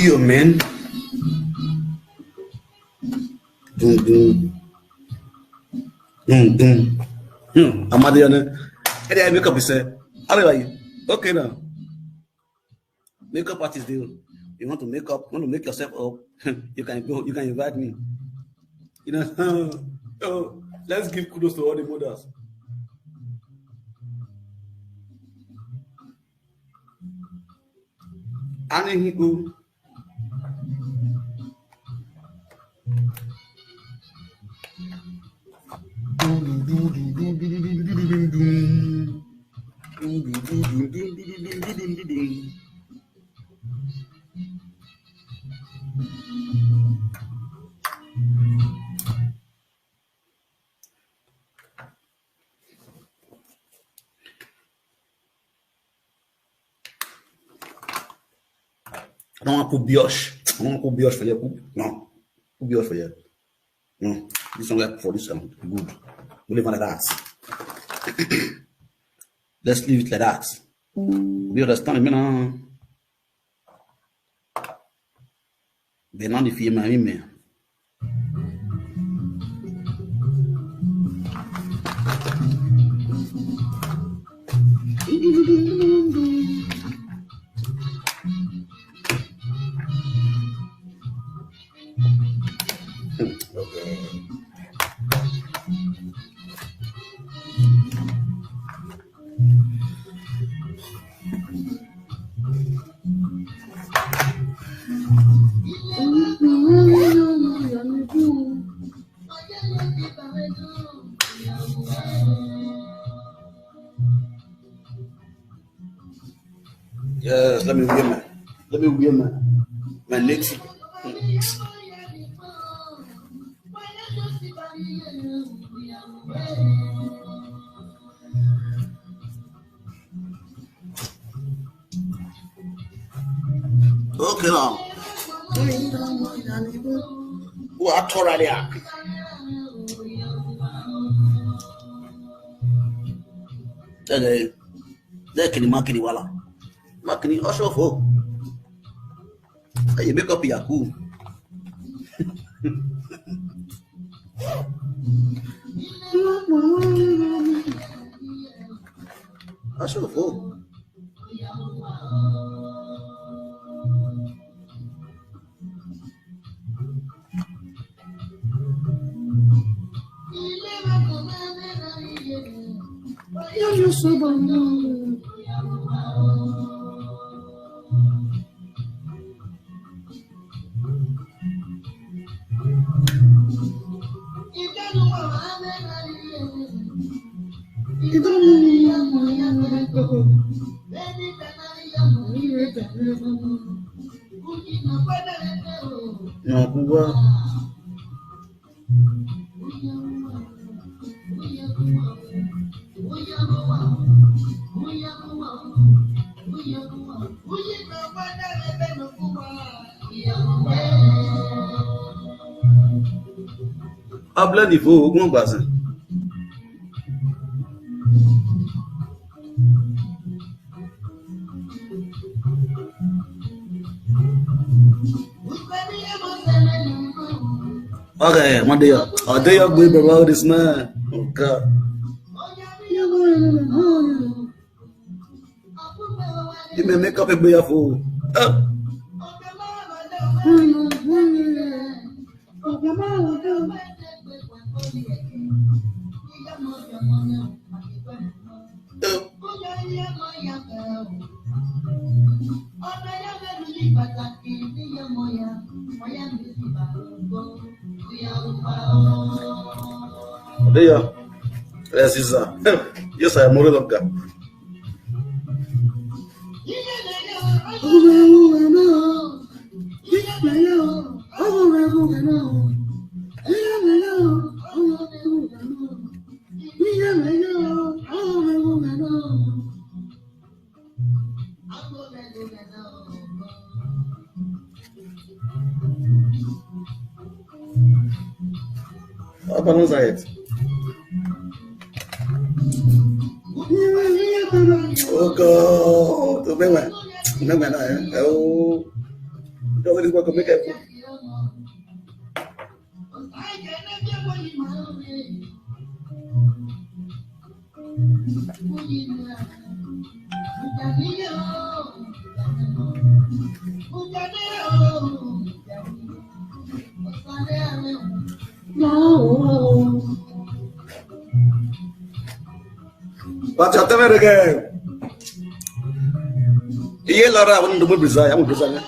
Yo, man. Doom, doom. Doom, doom. I'm at the other. And then I wake up and say, how are you? Okay, now. Makeup artist deal. You want to make yourself up, you can go, you can invite me. You know, oh, let's give kudos to all the mothers. And he go. I don't want to put brioche. I don't want to put brioche for you. No. Put brioche for you. No. This one like for this good. We leave it like that. Let's leave it like that. We understand, maintenant. Venant des filles, mamie, mais. Yes, let me wear my native. Okay now. Who are Toralia? They can mark any wala. Mark any usher for. You make up your cool. Usher for. You're so bad. Habla niveau, comment base? Okay, my dear. Oh, they are going about this man. Oh, God. You may make up a beer for. Dia, Sisa. Yes, I am more of God. Balance it. Oh God. To be one. No man. Oh. Nobody going to make it. No. But you tell me again. Iye Laura, I want to move Brazil. I'm Brazil.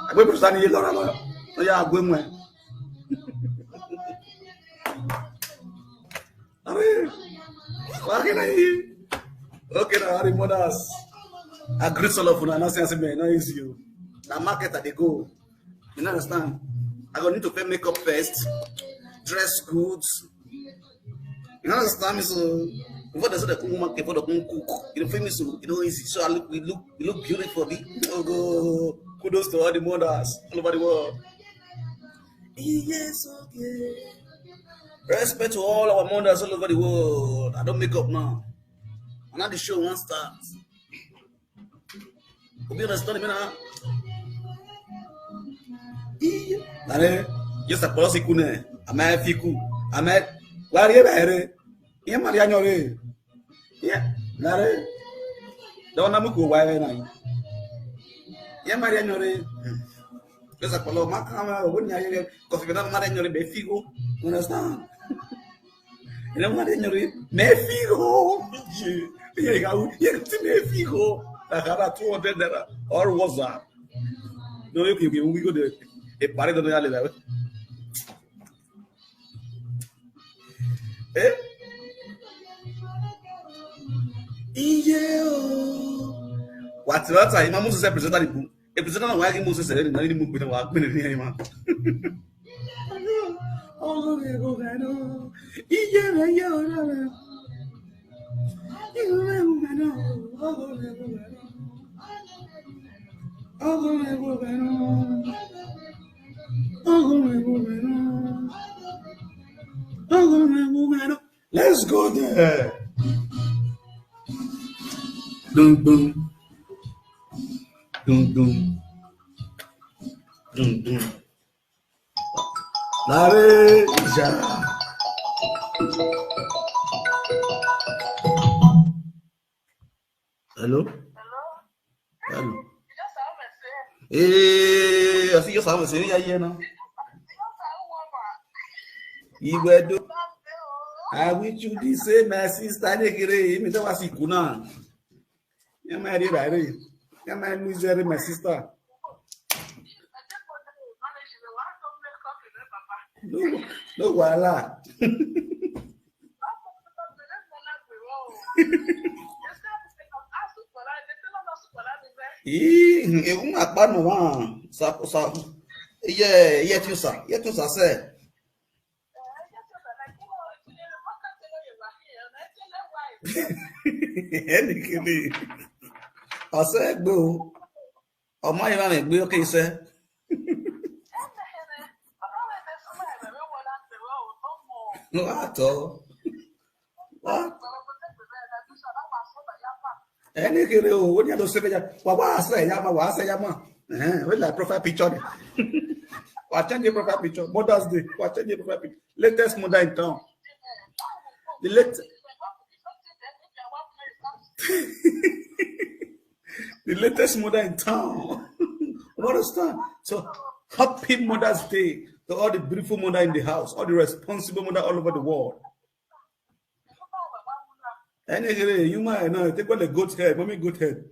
I'm Brazil. Iye Laura. Oh yeah, I'm going. Okay, now the mothers. I greet all of you. I say, man, no easy you. The market that they go. You understand? I gonna need to pay makeup first, dress goods. You understand me? So before they say the cook, before the cook, you know, famous. So you know, easy. So I look, we look beautiful. Oh, go. Kudos to all the mothers all over the world. Yes, okay. Respect to all our mothers all over the world. I don't make up now. And now the show won't start. You understand me now? Nare, just a policy kune. Ama fiku. Ama wari bare. Ye Maria nyore. Yeah, nare. Don't na muku wae na. Ye Maria nyore. Just a polo makama wonya ye coffee na Maria nyore be fiku. You understand? You Maria nyore me fiku. Ye ga ti me fiku. I got 200 naira or was that? No, we go there. A party don't have eh? What I must say, President? A president wagging Moses said, and I didn't move with a walk minute here, man. Oh, let's go there. Dum dum. Dum dum. Dum dum. Lareja. Hello? Hello? I see you sound saying yeah now. You were do. I wish you the same my sister. Me that was Ikuna. You married right? You married misery, my sister. No, voila. Ọsẹ gbé o ọmọ yìí bá mi gbé ókè iṣẹ. Àtọ ẹni kiri o ó ní àdó sẹfẹ wà wá àṣẹ ẹyà mọ wọ́n like profile picture ni wà change your profile picture Mother's Day wà change your profile picture latest mother in town the latest. The latest mother in town. Understand? So happy Mother's Day to all the beautiful mother in the house, all the responsible mother all over the world. Anyway, you might know, take all the goat head, mommy goat head.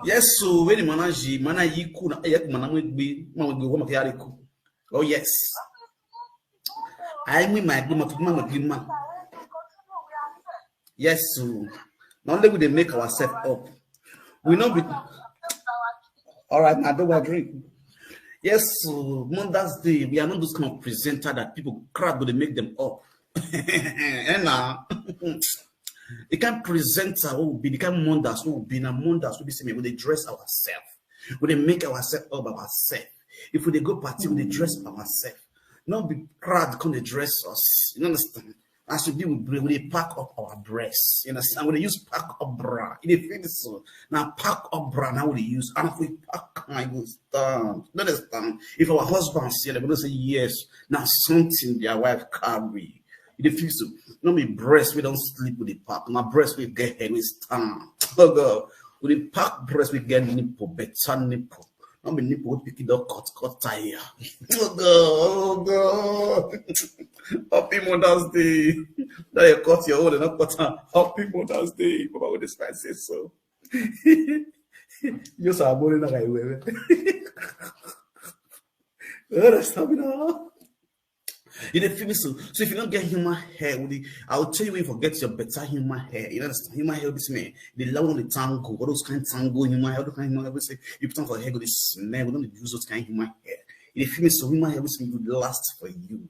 Yes, so when manaji mana yiku na yak mana mwe wo makiari ku. Oh yes. I mean my mama. Yes, so not only will they make ourselves up. We not be all right, I don't drink. Yes, so Mother's Day, we are not those kind of presenter that people crap but they make them up. And now The kind presenter who will be, the kind mothers who will be, and mothers will be saying, when they dress ourselves, when they make ourselves up ourselves. If we they go party, when they dress ourselves, not be proud, come they dress us. You understand? As we do, we pack up our breasts. You understand? When they use pack up bra, it feels so. Now pack up bra, now we use. And if we pack, I go stand. You understand? If our husbands say, they're going to say yes. Now something their wife carry. It feels so. Not me breast, we don't sleep with the pack. My breast, we get head, we stand. Oh God. With the pack breast, we get nipple, better nipple. Not me nipple, we pick it up, cut tire. Oh God, oh God. Happy Mother's Day. Now you cut your own and not cut her. Happy Mother's Day. Papa would just say so. You saw a morning that I wear. Understand me now? You dey feel me so. So if you don't get human hair, I'll tell you when you forget your better human hair. You understand? Human hair, this man, the level on the tango, all those kind of tango human hair, all those kind of human hair. We say you put on for hair, go the smell. We don't use those kind of human hair. You dey feel me so. Human hair, will last for you.